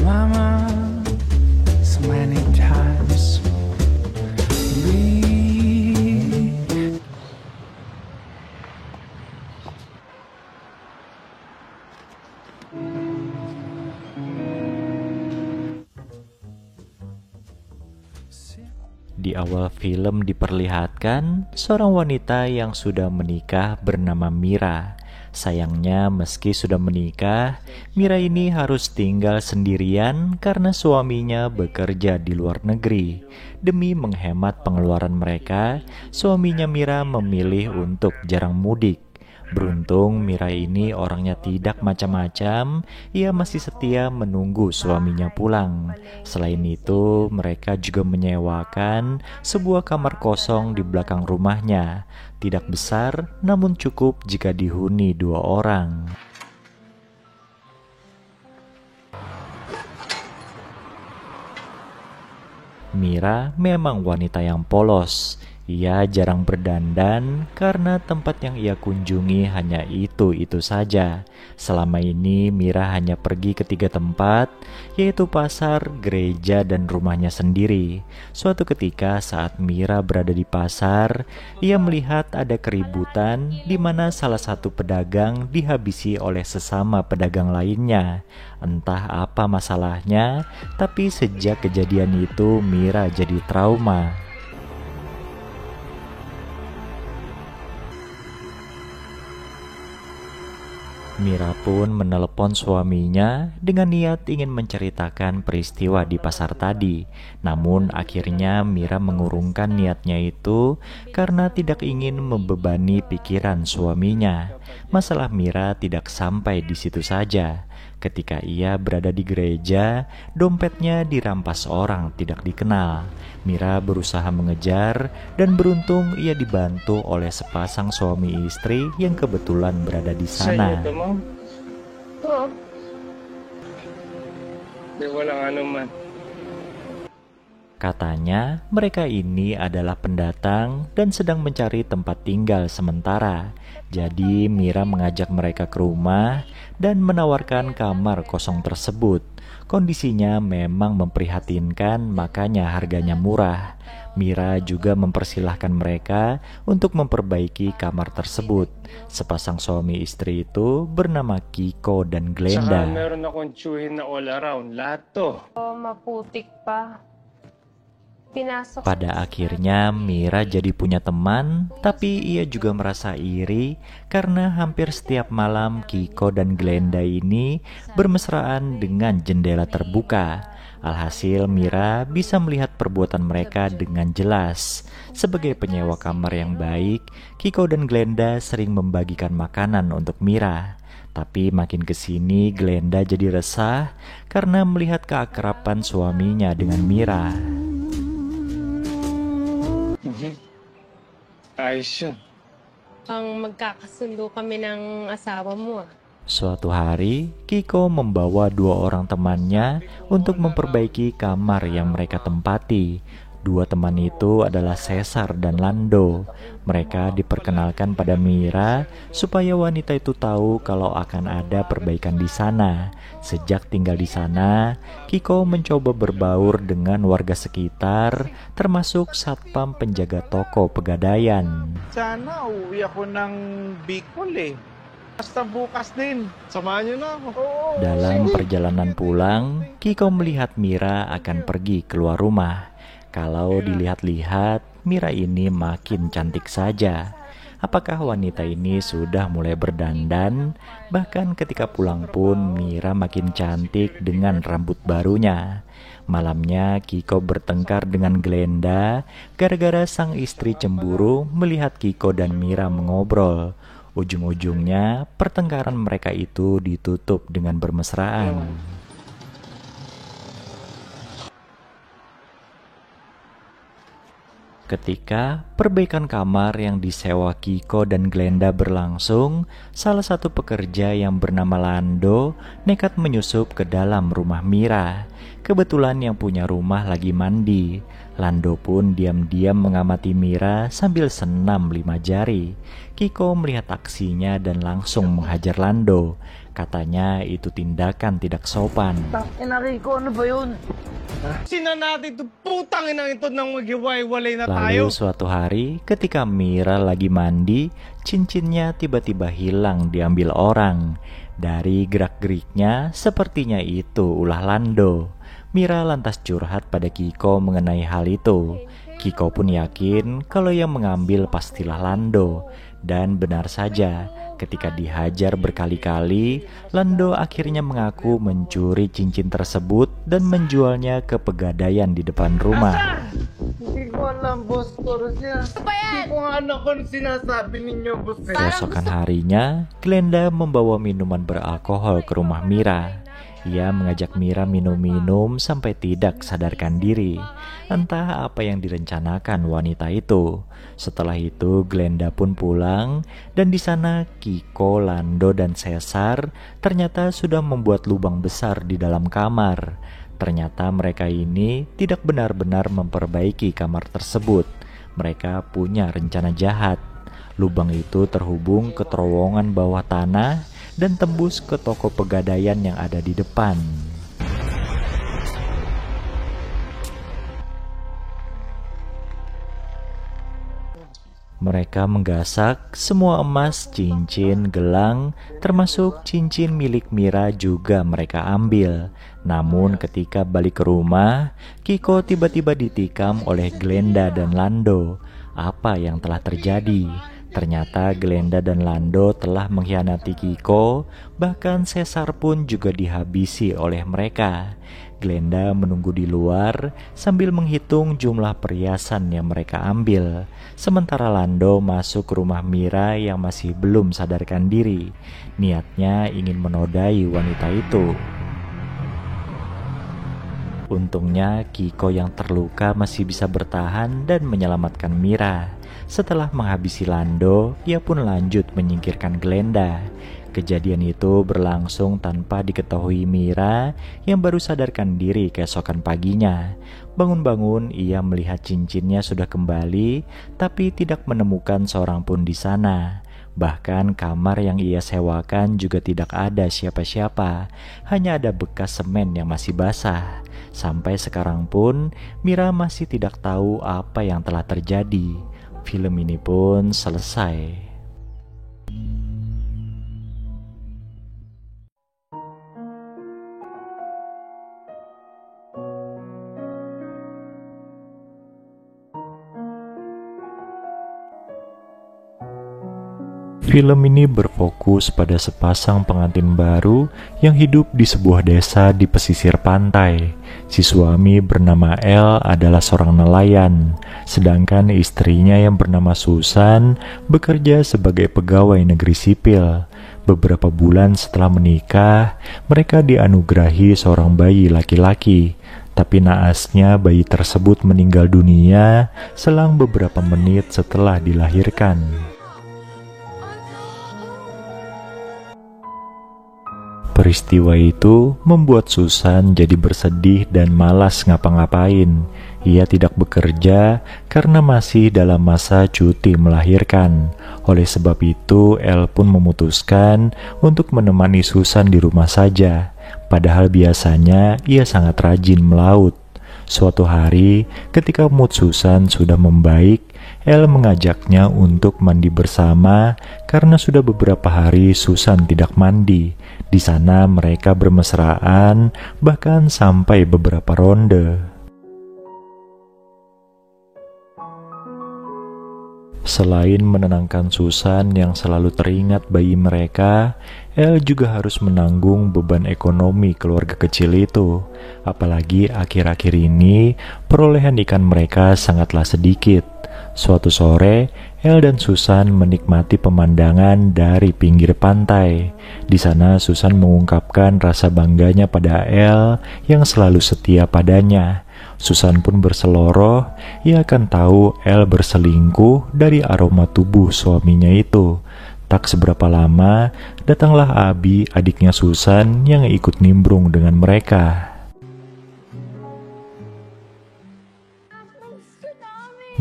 Mama, so many times we Di awal film diperlihatkan seorang wanita yang sudah menikah bernama Mira. Sayangnya meski sudah menikah, Mira ini harus tinggal sendirian karena suaminya bekerja di luar negeri. Demi menghemat pengeluaran mereka, suaminya Mira memilih untuk jarang mudik. Beruntung Mira ini orangnya tidak macam-macam, ia masih setia menunggu suaminya pulang. Selain itu, mereka juga menyewakan sebuah kamar kosong di belakang rumahnya. Tidak besar, namun cukup jika dihuni 2 orang. Mira memang wanita yang polos. Ia jarang berdandan karena tempat yang ia kunjungi hanya itu-itu saja. Selama ini Mira hanya pergi ke 3 tempat, yaitu pasar, gereja, dan rumahnya sendiri. Suatu ketika saat Mira berada di pasar, ia melihat ada keributan di mana salah satu pedagang dihabisi oleh sesama pedagang lainnya. Entah apa masalahnya, tapi sejak kejadian itu Mira jadi trauma. Mira pun menelepon suaminya dengan niat ingin menceritakan peristiwa di pasar tadi. Namun akhirnya Mira mengurungkan niatnya itu karena tidak ingin membebani pikiran suaminya. Masalah Mira tidak sampai di situ saja. Ketika ia berada di gereja, dompetnya dirampas orang tidak dikenal. Mira berusaha mengejar dan beruntung ia dibantu oleh sepasang suami istri yang kebetulan berada di sana. Oo. Di walang ano man. Katanya mereka ini adalah pendatang dan sedang mencari tempat tinggal sementara. Jadi Mira mengajak mereka ke rumah dan menawarkan kamar kosong tersebut. Kondisinya memang memprihatinkan, makanya harganya murah. Mira juga mempersilahkan mereka untuk memperbaiki kamar tersebut. Sepasang suami istri itu bernama Kiko dan Glenda. Saka meron akong tsuhin na all around. Lahat to. Maputik pa. Pinasok. Pada akhirnya Mira jadi punya teman, tapi ia juga merasa iri karena hampir setiap malam Kiko dan Glenda ini bermesraan dengan jendela terbuka. Alhasil Mira bisa melihat perbuatan mereka dengan jelas. Sebagai penyewa kamar yang baik, Kiko dan Glenda sering membagikan makanan untuk Mira. Tapi makin kesini Glenda jadi resah karena melihat keakraban suaminya dengan Mira. Ayos yun. Ang magkakasundo kami ng asawa mo. Suatu hari, Kiko membawa 2 orang temannya untuk memperbaiki kamar yang mereka tempati. 2 teman itu adalah Cesar dan Lando. Mereka diperkenalkan pada Mira supaya wanita itu tahu kalau akan ada perbaikan di sana. Sejak tinggal di sana, Kiko mencoba berbaur dengan warga sekitar, termasuk satpam penjaga toko pegadaian. Sana uwi ako ng Bicol eh. Basta bukas din. Samahan nyo na ako. Dalam perjalanan pulang, Kiko melihat Mira akan pergi keluar rumah. Kalau dilihat-lihat, Mira ini makin cantik saja. Apakah wanita ini sudah mulai berdandan? Bahkan ketika pulang pun Mira makin cantik dengan rambut barunya. Malamnya Kiko bertengkar dengan Glenda gara-gara sang istri cemburu melihat Kiko dan Mira mengobrol. Ujung-ujungnya pertengkaran mereka itu ditutup dengan bermesraan. Ketika perbaikan kamar yang disewa Kiko dan Glenda berlangsung, salah satu pekerja yang bernama Lando nekat menyusup ke dalam rumah Mira. Kebetulan yang punya rumah lagi mandi. Lando pun diam-diam mengamati Mira sambil senam 5 jari. Kiko melihat aksinya dan langsung menghajar Lando. Katanya itu tindakan tidak sopan. Sina natin ito, putang inang ito nang maghiwalay na Lalu tayo. suatu hari ketika Mira lagi mandi, cincinnya tiba-tiba hilang diambil orang. Dari gerak-geriknya sepertinya itu ulah Lando. Mira lantas curhat pada Kiko mengenai hal itu. Kiko pun yakin kalau yang mengambil pastilah Lando. Dan benar saja, ketika dihajar berkali-kali, Lando akhirnya mengaku mencuri cincin tersebut dan menjualnya ke pegadaian di depan rumah. Hindi ko alam, boss. Pero siya, hindi ko nga anak ko sinasabi ninyo, boss. Keesokan harinya, Glenda membawa minuman beralkohol ke rumah Mira. Ia mengajak Mira minum-minum sampai tidak sadarkan diri. Entah apa yang direncanakan wanita itu. Setelah itu Glenda pun pulang dan di sana Kiko, Lando dan Cesar ternyata sudah membuat lubang besar di dalam kamar. Ternyata mereka ini tidak benar-benar memperbaiki kamar tersebut. Mereka punya rencana jahat. Lubang itu terhubung ke terowongan bawah tanah dan tembus ke toko pegadaian yang ada di depan. Mereka menggasak semua emas, cincin, gelang, termasuk cincin milik Mira juga mereka ambil. Namun ketika balik ke rumah, Kiko tiba-tiba ditikam oleh Glenda dan Lando. Apa yang telah terjadi? Ternyata Glenda dan Lando telah mengkhianati Kiko, bahkan Cesar pun juga dihabisi oleh mereka. Glenda menunggu di luar sambil menghitung jumlah perhiasan yang mereka ambil. Sementara Lando masuk ke rumah Mira yang masih belum sadarkan diri. Niatnya ingin menodai wanita itu. Untungnya Kiko yang terluka masih bisa bertahan dan menyelamatkan Mira. Setelah menghabisi Lando, ia pun lanjut menyingkirkan Glenda. Kejadian itu berlangsung tanpa diketahui Mira yang baru sadarkan diri keesokan paginya. Bangun-bangun ia melihat cincinnya sudah kembali, tapi tidak menemukan seorang pun di sana. Bahkan kamar yang ia sewakan juga tidak ada siapa-siapa, hanya ada bekas semen yang masih basah. Sampai sekarang pun Mira masih tidak tahu apa yang telah terjadi. Film ini pun selesai. Film ini berfokus pada sepasang pengantin baru yang hidup di sebuah desa di pesisir pantai. Si suami bernama El adalah seorang nelayan, sedangkan istrinya yang bernama Susan bekerja sebagai pegawai negeri sipil. Beberapa bulan setelah menikah, mereka dianugerahi seorang bayi laki-laki. Tapi naasnya bayi tersebut meninggal dunia selang beberapa menit setelah dilahirkan. Peristiwa itu membuat Susan jadi bersedih dan malas ngapa-ngapain. Ia tidak bekerja karena masih dalam masa cuti melahirkan. Oleh sebab itu, El pun memutuskan untuk menemani Susan di rumah saja. Padahal biasanya ia sangat rajin melaut. Suatu hari, ketika mood Susan sudah membaik, El mengajaknya untuk mandi bersama karena sudah beberapa hari Susan tidak mandi. Di sana mereka bermesraan, bahkan sampai beberapa ronde. Selain menenangkan Susan yang selalu teringat bayi mereka, El juga harus menanggung beban ekonomi keluarga kecil itu. Apalagi akhir-akhir ini perolehan ikan mereka sangatlah sedikit. Suatu sore, El dan Susan menikmati pemandangan dari pinggir pantai. Di sana Susan mengungkapkan rasa bangganya pada El yang selalu setia padanya. Susan pun berseloroh, ia akan tahu El berselingkuh dari aroma tubuh suaminya itu. Tak seberapa lama, datanglah Abi, adiknya Susan, yang ikut nimbrung dengan mereka.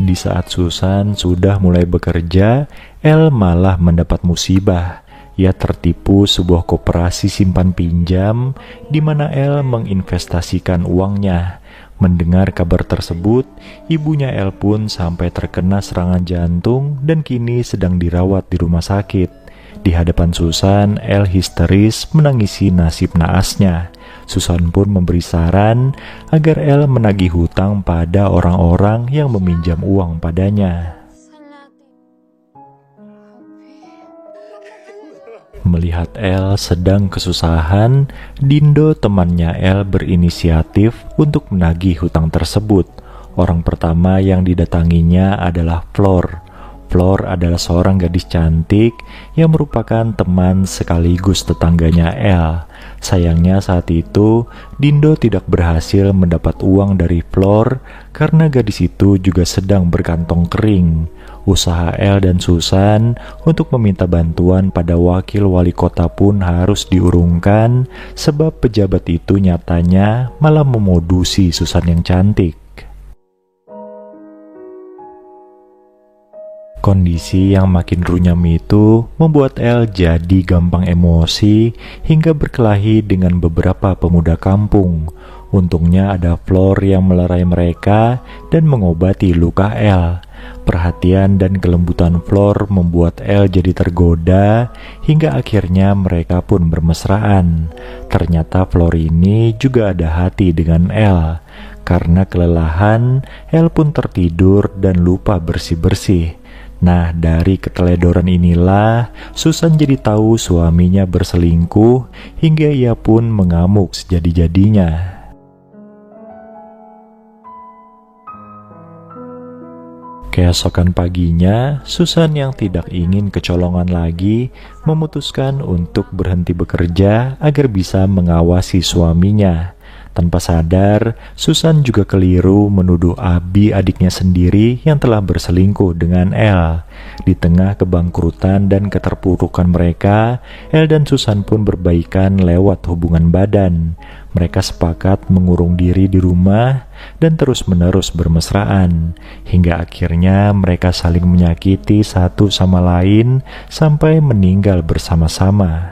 Di saat Susan sudah mulai bekerja, El malah mendapat musibah. Ia tertipu sebuah koperasi simpan pinjam di mana El menginvestasikan uangnya. Mendengar kabar tersebut, ibunya El pun sampai terkena serangan jantung dan kini sedang dirawat di rumah sakit. Di hadapan Susan, El histeris menangisi nasib naasnya. Susan pun memberi saran agar El menagih hutang pada orang-orang yang meminjam uang padanya. Melihat El sedang kesusahan, Dindo temannya El berinisiatif untuk menagih hutang tersebut. Orang pertama yang didatanginya adalah Flor. Flor adalah seorang gadis cantik yang merupakan teman sekaligus tetangganya El. Sayangnya saat itu, Dindo tidak berhasil mendapat uang dari Flor karena gadis itu juga sedang berkantong kering. Usaha El dan Susan untuk meminta bantuan pada wakil wali kota pun harus diurungkan sebab pejabat itu nyatanya malah memodusi Susan yang cantik. Kondisi yang makin runyam itu membuat El jadi gampang emosi hingga berkelahi dengan beberapa pemuda kampung. Untungnya ada Flor yang melerai mereka dan mengobati luka El. Perhatian dan kelembutan Flor membuat El jadi tergoda hingga akhirnya mereka pun bermesraan. Ternyata Flor ini juga ada hati dengan El. Karena kelelahan, El pun tertidur dan lupa bersih-bersih. Nah, dari keteledoran inilah Susan jadi tahu suaminya berselingkuh hingga ia pun mengamuk sejadi-jadinya. Keesokan paginya, Susan yang tidak ingin kecolongan lagi memutuskan untuk berhenti bekerja agar bisa mengawasi suaminya. Tanpa sadar, Susan juga keliru menuduh Abi adiknya sendiri yang telah berselingkuh dengan El. Di tengah kebangkrutan dan keterpurukan mereka, El dan Susan pun berbaikan lewat hubungan badan. Mereka sepakat mengurung diri di rumah dan terus-menerus bermesraan. Hingga akhirnya mereka saling menyakiti satu sama lain sampai meninggal bersama-sama.